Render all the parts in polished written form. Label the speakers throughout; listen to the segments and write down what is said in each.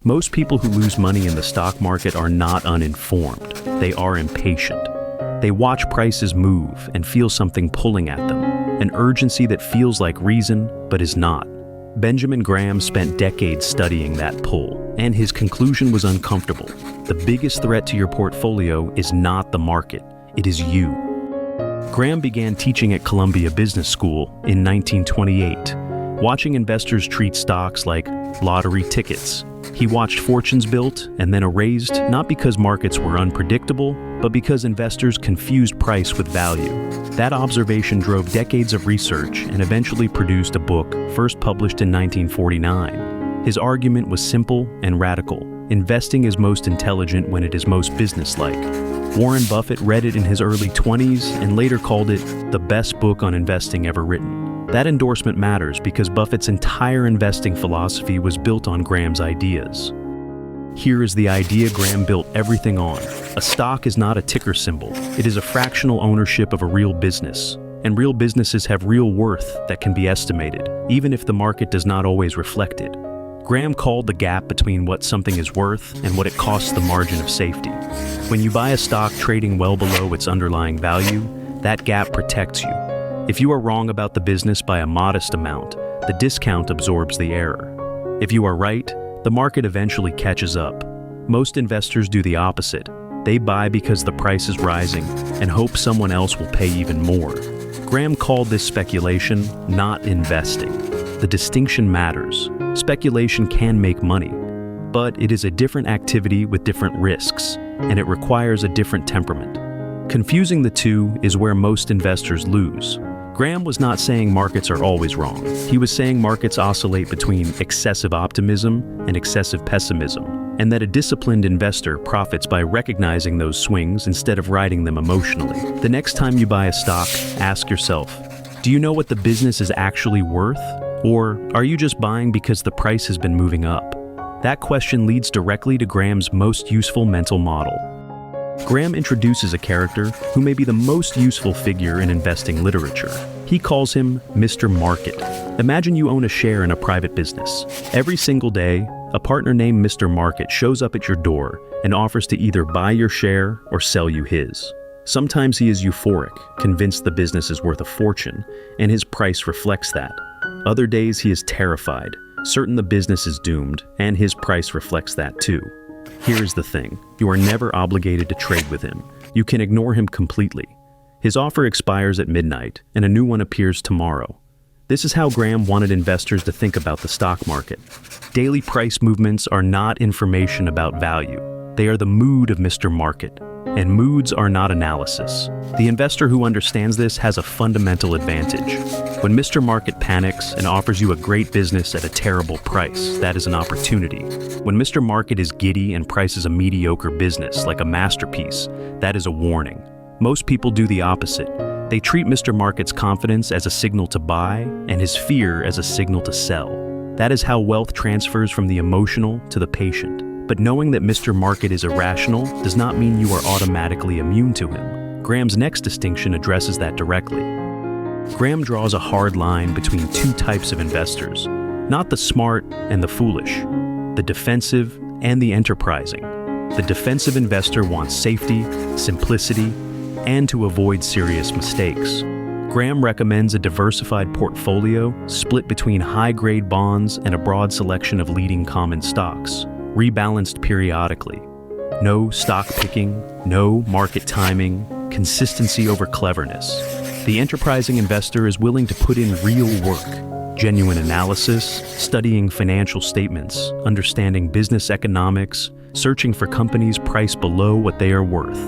Speaker 1: Most people who lose money in the stock market are not uninformed. They are impatient. They watch prices move and feel something pulling at them, an urgency that feels like reason but is not. Benjamin Graham spent decades studying that pull, and his conclusion was uncomfortable. The biggest threat to your portfolio is not the market, it is you. Graham began teaching at Columbia Business School in 1928, watching investors treat stocks like lottery tickets. He watched fortunes built and then erased, not because markets were unpredictable, but because investors confused price with value. That observation drove decades of research and eventually produced a book first published in 1949. His argument was simple and radical. Investing is most intelligent when it is most businesslike. Warren Buffett read it in his early 20s and later called it the best book on investing ever written. That endorsement matters because Buffett's entire investing philosophy was built on Graham's ideas. Here is the idea Graham built everything on. A stock is not a ticker symbol. It is a fractional ownership of a real business. And real businesses have real worth that can be estimated, even if the market does not always reflect it. Graham called the gap between what something is worth and what it costs the margin of safety. When you buy a stock trading well below its underlying value, that gap protects you. If you are wrong about the business by a modest amount, the discount absorbs the error. If you are right, the market eventually catches up. Most investors do the opposite. They buy because the price is rising and hope someone else will pay even more. Graham called this speculation, not investing. The distinction matters. Speculation can make money, but it is a different activity with different risks, and it requires a different temperament. Confusing the two is where most investors lose. Graham was not saying markets are always wrong. He was saying markets oscillate between excessive optimism and excessive pessimism, and that a disciplined investor profits by recognizing those swings instead of riding them emotionally. The next time you buy a stock, ask yourself, do you know what the business is actually worth? Or are you just buying because the price has been moving up? That question leads directly to Graham's most useful mental model. Graham introduces a character who may be the most useful figure in investing literature. He calls him Mr. Market. Imagine you own a share in a private business. Every single day, a partner named Mr. Market shows up at your door and offers to either buy your share or sell you his. Sometimes he is euphoric, convinced the business is worth a fortune, and his price reflects that. Other days he is terrified, certain the business is doomed, and his price reflects that too. Here's the thing, you are never obligated to trade with him. You can ignore him completely. His offer expires at midnight, and a new one appears tomorrow. This is how Graham wanted investors to think about the stock market. Daily price movements are not information about value. They are the mood of Mr. Market, and moods are not analysis. The investor who understands this has a fundamental advantage. When Mr. Market panics and offers you a great business at a terrible price, that is an opportunity. When Mr. Market is giddy and prices a mediocre business like a masterpiece, that is a warning. Most people do the opposite. They treat Mr. Market's confidence as a signal to buy and his fear as a signal to sell. That is how wealth transfers from the emotional to the patient. But knowing that Mr. Market is irrational does not mean you are automatically immune to him. Graham's next distinction addresses that directly. Graham draws a hard line between two types of investors, not the smart and the foolish, the defensive and the enterprising. The defensive investor wants safety, simplicity, and to avoid serious mistakes. Graham recommends a diversified portfolio split between high-grade bonds and a broad selection of leading common stocks, rebalanced periodically. No stock picking, no market timing, consistency over cleverness. The enterprising investor is willing to put in real work, genuine analysis, studying financial statements, understanding business economics, searching for companies priced below what they are worth.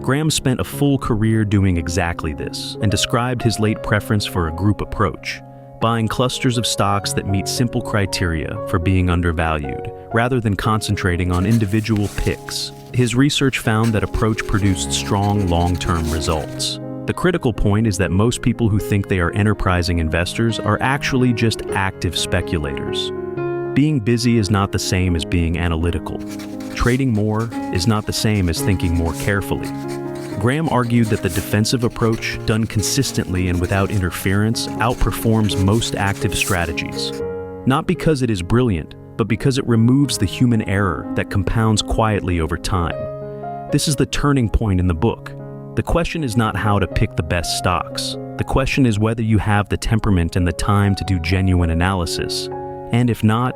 Speaker 1: Graham spent a full career doing exactly this and described his late preference for a group approach, buying clusters of stocks that meet simple criteria for being undervalued, rather than concentrating on individual picks. His research found that approach produced strong long-term results. The critical point is that most people who think they are enterprising investors are actually just active speculators. Being busy is not the same as being analytical. Trading more is not the same as thinking more carefully. Graham argued that the defensive approach, done consistently and without interference, outperforms most active strategies. Not because it is brilliant, but because it removes the human error that compounds quietly over time. This is the turning point in the book. The question is not how to pick the best stocks. The question is whether you have the temperament and the time to do genuine analysis, and if not,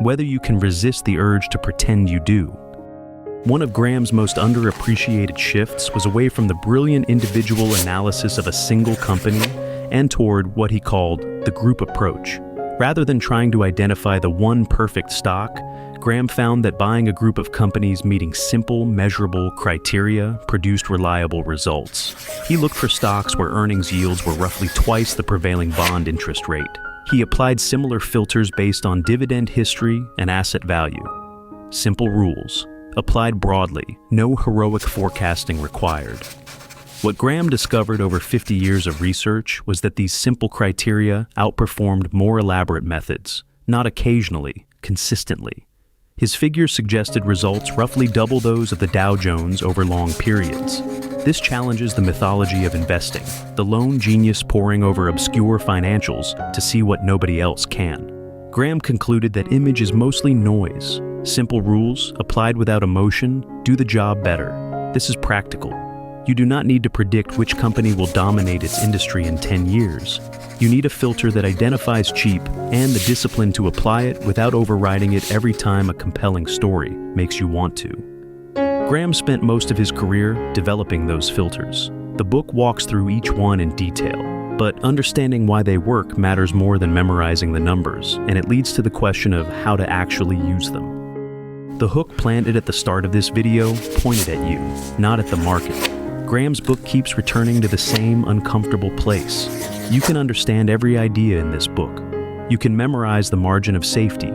Speaker 1: whether you can resist the urge to pretend you do. One of Graham's most underappreciated shifts was away from the brilliant individual analysis of a single company and toward what he called the group approach. Rather than trying to identify the one perfect stock, Graham found that buying a group of companies meeting simple, measurable criteria produced reliable results. He looked for stocks where earnings yields were roughly twice the prevailing bond interest rate. He applied similar filters based on dividend history and asset value. Simple rules, applied broadly, no heroic forecasting required. What Graham discovered over 50 years of research was that these simple criteria outperformed more elaborate methods, not occasionally, consistently. His figures suggested results roughly double those of the Dow Jones over long periods. This challenges the mythology of investing, the lone genius poring over obscure financials to see what nobody else can. Graham concluded that image is mostly noise. Simple rules, applied without emotion, do the job better. This is practical. You do not need to predict which company will dominate its industry in 10 years. You need a filter that identifies cheap and the discipline to apply it without overriding it every time a compelling story makes you want to. Graham spent most of his career developing those filters. The book walks through each one in detail, but understanding why they work matters more than memorizing the numbers, and it leads to the question of how to actually use them. The hook planted at the start of this video pointed at you, not at the market. Graham's book keeps returning to the same uncomfortable place. You can understand every idea in this book. You can memorize the margin of safety,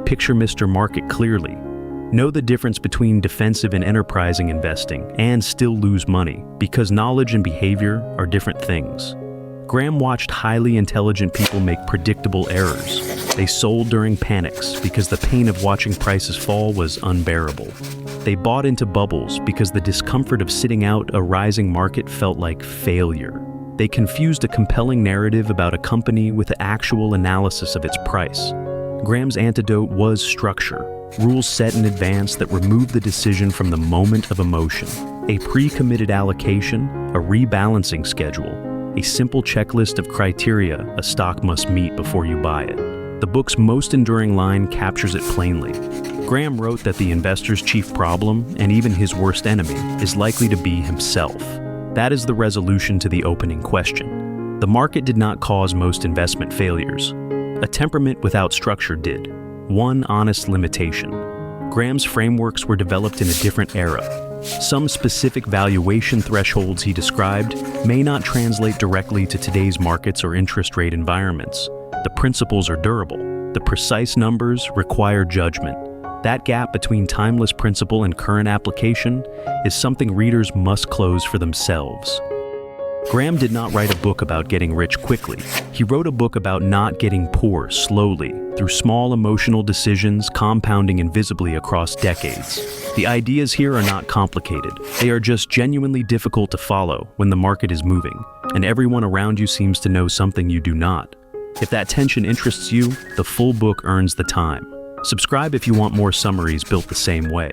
Speaker 1: picture Mr. Market clearly, know the difference between defensive and enterprising investing, and still lose money, because knowledge and behavior are different things. Graham watched highly intelligent people make predictable errors. They sold during panics because the pain of watching prices fall was unbearable. They bought into bubbles because the discomfort of sitting out a rising market felt like failure. They confused a compelling narrative about a company with the actual analysis of its price. Graham's antidote was structure, rules set in advance that remove the decision from the moment of emotion, a pre-committed allocation, a rebalancing schedule, a simple checklist of criteria a stock must meet before you buy it. The book's most enduring line captures it plainly. Graham wrote that the investor's chief problem, and even his worst enemy, is likely to be himself. That is the resolution to the opening question. The market did not cause most investment failures. A temperament without structure did. One honest limitation. Graham's frameworks were developed in a different era. Some specific valuation thresholds he described may not translate directly to today's markets or interest rate environments. The principles are durable. The precise numbers require judgment. That gap between timeless principle and current application is something readers must close for themselves. Graham did not write a book about getting rich quickly. He wrote a book about not getting poor slowly, through small emotional decisions compounding invisibly across decades. The ideas here are not complicated. They are just genuinely difficult to follow when the market is moving, and everyone around you seems to know something you do not. If that tension interests you, the full book earns the time. Subscribe if you want more summaries built the same way.